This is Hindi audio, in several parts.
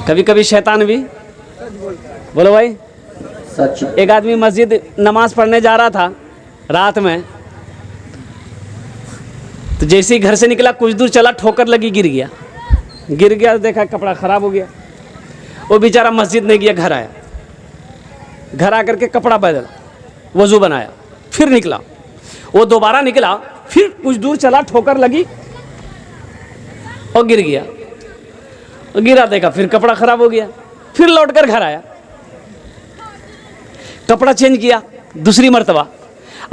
कभी कभी शैतान भी, बोलो भाई, सच। एक आदमी मस्जिद नमाज पढ़ने जा रहा था रात में, तो जैसे ही घर से निकला कुछ दूर चला ठोकर लगी, गिर गया, देखा कपड़ा खराब हो गया। वो बेचारा मस्जिद नहीं गया, घर आया, घर आकर के कपड़ा बदला, वजू बनाया, फिर निकला। वो दोबारा निकला, फिर कुछ दूर चला, ठोकर लगी और गिर गया। और गिरा, देखा फिर कपड़ा खराब हो गया, फिर लौटकर घर आया, कपड़ा चेंज किया दूसरी मर्तबा,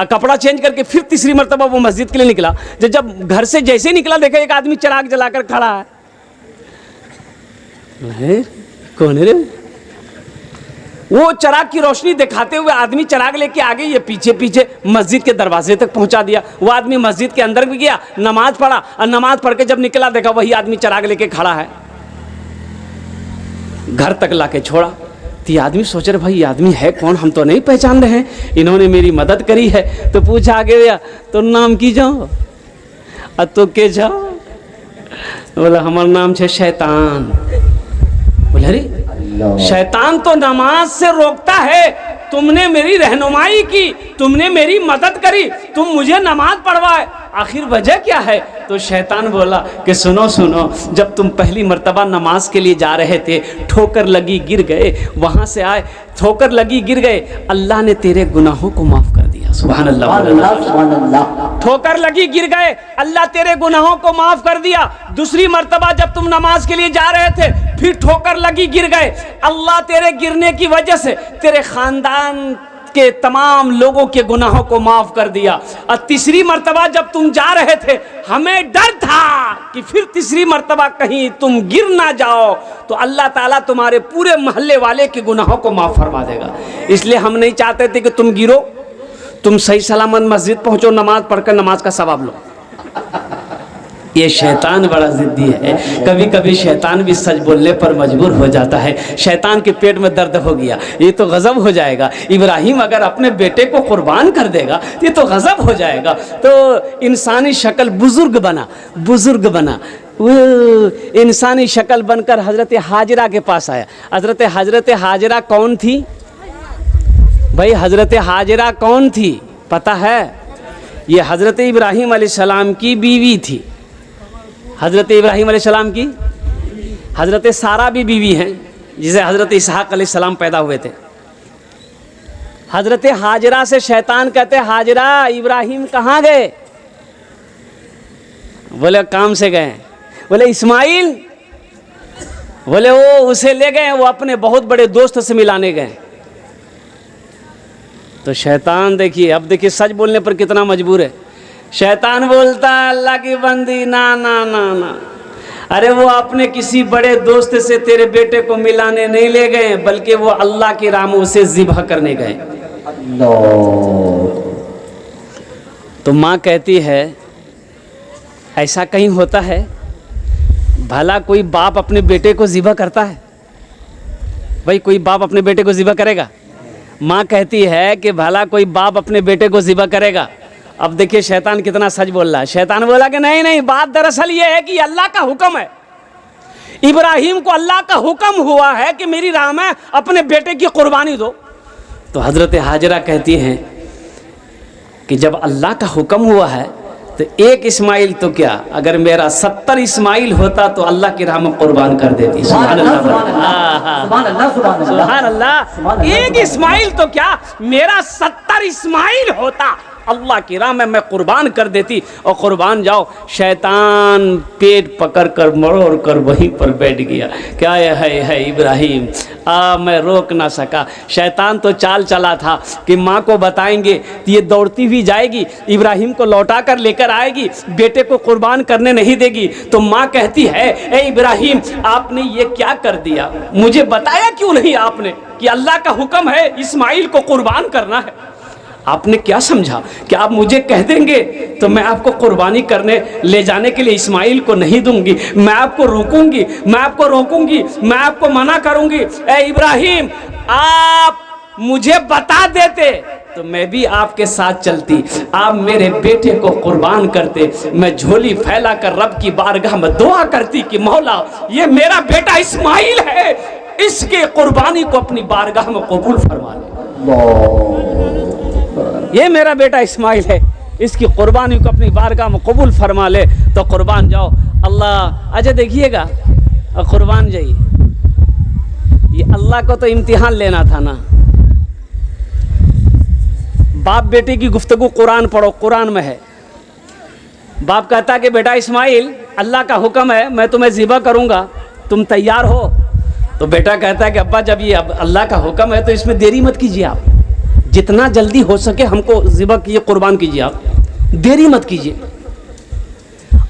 और कपड़ा चेंज करके फिर तीसरी मर्तबा वो मस्जिद के लिए निकला। जब घर से जैसे ही निकला, देखा एक आदमी चिराग जलाकर खड़ा है। कौन है रे? वो चिराग की रोशनी दिखाते हुए आदमी चिराग लेके आगे, ये पीछे पीछे मस्जिद के दरवाजे तक पहुंचा दिया। वो आदमी मस्जिद के अंदर भी गया, नमाज पढ़ा, और नमाज पढ़ के जब निकला, देखा वही आदमी चिराग लेके खड़ा है। घर तक लाके छोड़ा। तो ये आदमी सोच रहे, भाई ये आदमी है कौन, हम तो नहीं पहचान रहे हैं, इन्होंने मेरी मदद करी है। तो पूछा आगे भैया, तो नाम की जाओ, और तो के जाओ? बोला हमारा नाम है शैतान। बोले अरे शैतान तो नमाज से रोकता है, तुमने मेरी रहनुमाई की, तुमने मेरी मदद करी, तुम मुझे नमाज पढ़वाए, आखिर वजह क्या है? तो शैतान बोला कि सुनो सुनो, जब तुम पहली मर्तबा नमाज के लिए जा रहे थे, ठोकर लगी गिर गए, वहां से आए, ठोकर लगी गिर गए, अल्लाह ने तेरे गुनाहों को माफ कर दिया। सुभान अल्लाह। ठोकर लगी गिर गए, अल्लाह तेरे गुनाहों को माफ कर दिया। दूसरी मर्तबा जब तुम नमाज के लिए जा रहे थे, फिर ठोकर लगी गिर गए, अल्लाह तेरे गिरने की वजह से तेरे खानदान के तमाम लोगों के गुनाहों को माफ कर दिया। और तीसरी मर्तबा जब तुम जा रहे थे, हमें डर था कि फिर तीसरी मर्तबा कहीं तुम गिर ना जाओ, तो अल्लाह ताला तुम्हारे पूरे मोहल्ले वाले के गुनाहों को माफ फरमा देगा। इसलिए हम नहीं चाहते थे कि तुम गिरो, तुम सही सलामत मस्जिद पहुंचो, नमाज पढ़कर नमाज का सवाब लो। ये शैतान बड़ा जिद्दी है। कभी कभी शैतान भी सच बोलने पर मजबूर हो जाता है। शैतान के पेट में दर्द हो गया, ये तो गजब हो जाएगा। इब्राहिम अगर अपने बेटे को कुर्बान कर देगा, ये तो गजब हो जाएगा। तो इंसानी शक्ल बुजुर्ग बना, वो इंसानी शक्ल बनकर हजरत हाजरा के पास आया। हजरत हाजरा कौन थी भाई? हजरत हाजरा कौन थी पता है? ये हजरत इब्राहिम अलैहिस्सलाम की बीवी थी। हजरत इब्राहिम अलैहिस्सलाम की हजरत सारा भी बीवी हैं, जिसे हजरत इसहाक अलैहिस्सलाम पैदा हुए थे। हजरत हाजरा से शैतान कहते, हाजरा इब्राहिम कहाँ गए? बोले काम से गए। बोले इस्माइल? बोले वो उसे ले गए, वो अपने बहुत बड़े दोस्त से मिलाने गए। तो शैतान देखिए, अब देखिए सच बोलने पर कितना मजबूर है। शैतान बोलता है अल्लाह की बंदी, ना ना ना ना, अरे वो अपने किसी बड़े दोस्त से तेरे बेटे को मिलाने नहीं ले गए, बल्कि वो अल्लाह की राह में उसे ज़िबह करने गए। तो माँ कहती है ऐसा कहीं होता है? भला कोई बाप अपने बेटे को ज़िबह करता है? भाई कोई बाप अपने बेटे को ज़िबह करेगा? माँ कहती है कि भला कोई बाप अपने बेटे को ज़िबह करेगा? अब देखिए शैतान कितना सच बोल रहा है। शैतान बोला कि नहीं नहीं, बात दरअसल ये है कि अल्लाह का हुक्म है, इब्राहिम को अल्लाह का हुक्म हुआ है कि मेरी राह में अपने बेटे की कुर्बानी दो। तो हजरत हाजरा कहती हैं कि जब अल्लाह का हुक्म हुआ है तो एक इस्माइल तो क्या, अगर मेरा 70 इस्माइल होता तो अल्लाह की राह में कुर्बान कर देती। सुभान अल्लाह। एक इस्माइल तो क्या, मेरा 70 इस्माइल होता, अल्लाह की राह में मैं कुर्बान कर देती। और कुर्बान जाओ, शैतान पेट पकड़ कर मरोड़ कर वहीं पर बैठ गया। क्या है इब्राहिम? मैं रोक ना सका। शैतान तो चाल चला था कि माँ को बताएंगे तो ये दौड़ती हुई जाएगी, इब्राहिम को लौटा कर लेकर आएगी, बेटे को कुर्बान करने नहीं देगी। तो माँ कहती है, ए इब्राहिम आपने ये क्या कर दिया? मुझे बताया क्यों नहीं आपने कि अल्लाह का हुक्म है इस्माइल को कुर्बान करना है? आपने क्या समझा कि आप मुझे कह देंगे तो मैं आपको कुर्बानी करने ले जाने के लिए इस्माइल को नहीं दूंगी, मैं आपको रोकूंगी, मैं आपको रोकूंगी, मैं आपको मना करूंगी। ए इब्राहिम, आप मुझे बता देते तो मैं भी आपके साथ चलती, आप मेरे बेटे को कुर्बान करते, मैं झोली फैला कर रब की बारगाह में दुआ करती कि मौला ये मेरा बेटा इस्माइल है, इसके कुर्बानी को अपनी बारगाह में कबूल फरमा ले। ये मेरा बेटा इस्माइल है, इसकी कुर्बानी को अपनी बारगाह में कबूल फरमा ले। तो कुर्बान जाओ। अल्लाह अच्छा देखिएगा, कुर्बान जाइए। ये अल्लाह को तो इम्तिहान लेना था ना। बाप बेटे की गुफ्तगू कुरान पढ़ो, कुरान में है। बाप कहता कि बेटा इस्माइल, अल्लाह का हुक्म है, मैं तुम्हें ज़िबा करूंगा, तुम तैयार हो? तो बेटा कहता है कि अब्बा जब ये अल्लाह का हुक्म है तो इसमें देरी मत कीजिए, आप जितना जल्दी हो सके हमको ज़िबा कीजिए, कुर्बान कीजिए, आप देरी मत कीजिए।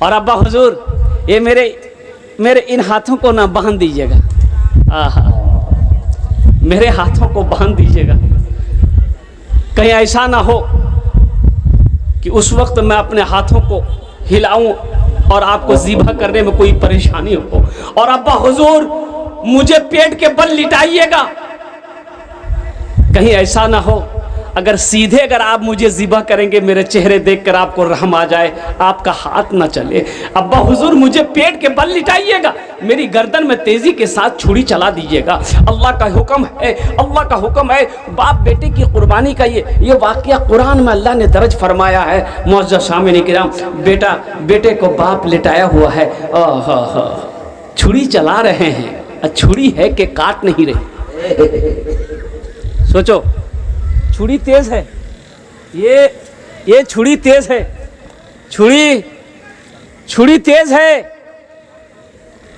और अब्बा हुजूर ये मेरे इन हाथों को ना बांध दीजिएगा, आहा मेरे हाथों को बांध दीजिएगा, कहीं ऐसा ना हो कि उस वक्त मैं अपने हाथों को हिलाऊं और आपको ज़िबा करने में कोई परेशानी हो। और अब्बा हुजूर मुझे पेट के बल लिटाइएगा, कहीं ऐसा ना हो अगर सीधे अगर आप मुझे ज़िबा करेंगे, मेरे चेहरे देखकर आपको रहम आ जाए, आपका हाथ ना चले। अब्बा हुजूर मुझे पेट के बल लिटाइएगा, मेरी गर्दन में तेजी के साथ छुरी चला दीजिएगा, अल्लाह का हुक्म है, अल्लाह का हुक्म है। बाप बेटे की कुर्बानी का ये वाकया कुरान में अल्लाह ने दर्ज फरमाया है। मुअज़्ज़ज़ सामिईन किराम, बेटा बेटे को बाप लिटाया हुआ है, छुरी चला रहे हैं, छुरी है कि काट नहीं रही। सोचो, छुरी तेज है, ये छुरी तेज है, छुरी तेज है।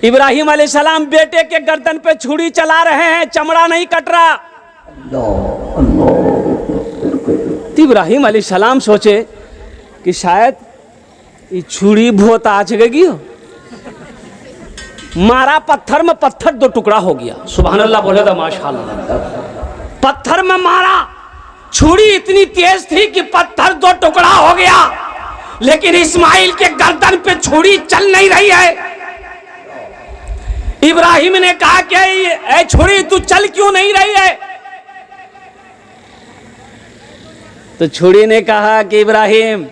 इब्राहिम अलैहिस्सलाम बेटे के गर्दन पे छुरी चला रहे हैं, चमड़ा नहीं कट रहा। तो इब्राहिम अलैहिस्सलाम सोचे कि शायद ये छुरी बहुत आ जगेगी, मारा पत्थर में, पत्थर दो टुकड़ा हो गया। सुभान अल्लाह बोले तो माशाअल्लाह। पत्थर में मारा, छुरी इतनी तेज थी कि पत्थर दो टुकड़ा हो गया, लेकिन इस्माइल के गर्दन पे छुरी चल नहीं रही है। इब्राहिम ने कहा कि ए छुरी तू चल क्यों नहीं रही है? तो छुरी ने कहा कि इब्राहिम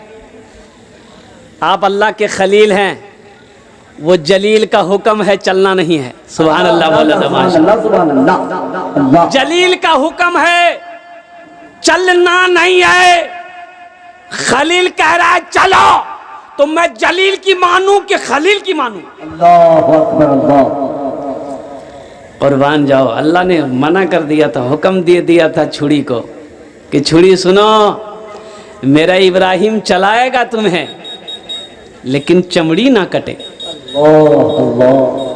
आप अल्लाह के खलील हैं, वो जलील का हुक्म है, चलना नहीं है। सुभान अल्लाह बोला था माशाअल्लाह। जलील का हुक्म है, चलना नहीं है। खलील कह रहा है चलो, तो मैं जलील की मानूं कि खलील की मानूं? अल्लाह अकबर, अल्लाह। कुर्बान जाओ। अल्लाह ने मना कर दिया था, हुक्म दे दिया था छुरी को कि छुरी सुनो, मेरा इब्राहिम चलाएगा तुम्हें, लेकिन चमड़ी ना कटे। अल्लाह अल्लाह।